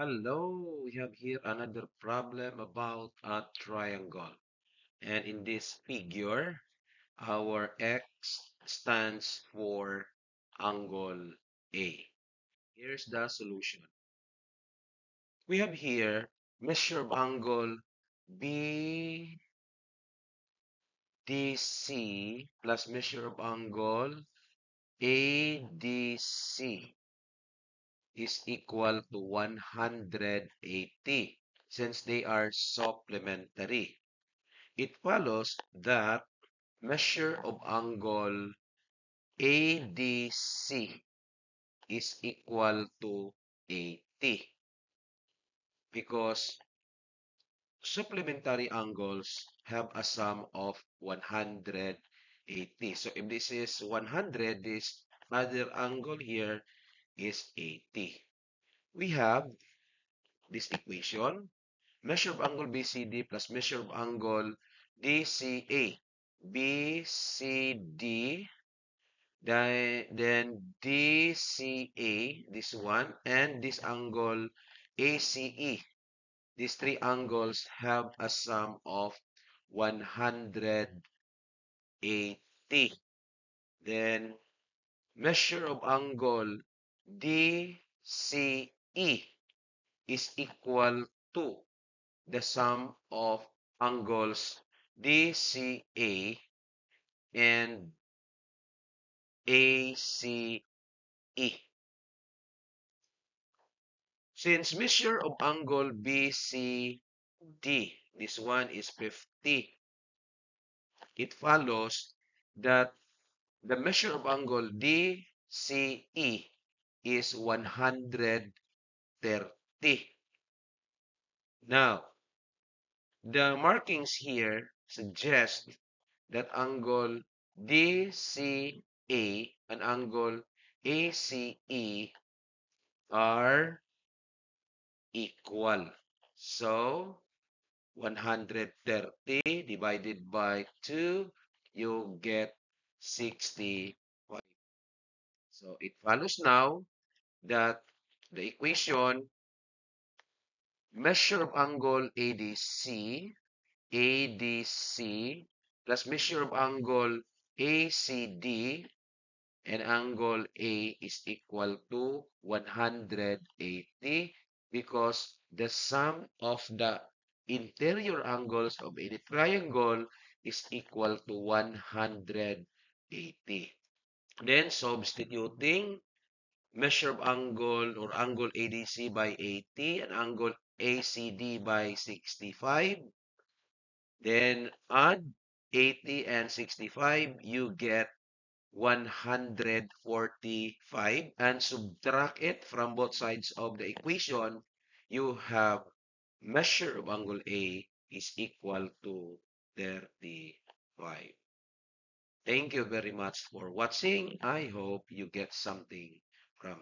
Hello, we have here another problem about a triangle. And in this figure, our x stands for angle A. Here's the solution. We have here measure of angle BDC plus measure of angle ADC is equal to 180 since they are supplementary. It follows that measure of angle ADC is equal to 80 because supplementary angles have a sum of 180. So if this is 100, this other angle here is 80. We have this equation, measure of angle BCD plus measure of angle DCA. BCD, then DCA, this one, and this angle ACE. These three angles have a sum of 180. Then measure of angle DCE is equal to the sum of angles DCA and ACE. Since measure of angle BCD, this one is 50, it follows that the measure of angle DCE is 130. Now, the markings here suggest that angle DCA and angle ACE are equal. So, 130 divided by 2, you get 65. So, it follows now that the equation measure of angle ADC plus measure of angle ACD and angle A is equal to 180 because the sum of the interior angles of any triangle is equal to 180. Then substituting measure of angle or angle ADC by 80 and angle ACD by 65. Then add 80 and 65, you get 145 and subtract it from both sides of the equation, you have measure of angle A is equal to 35. Thank you very much for watching. I hope you get something from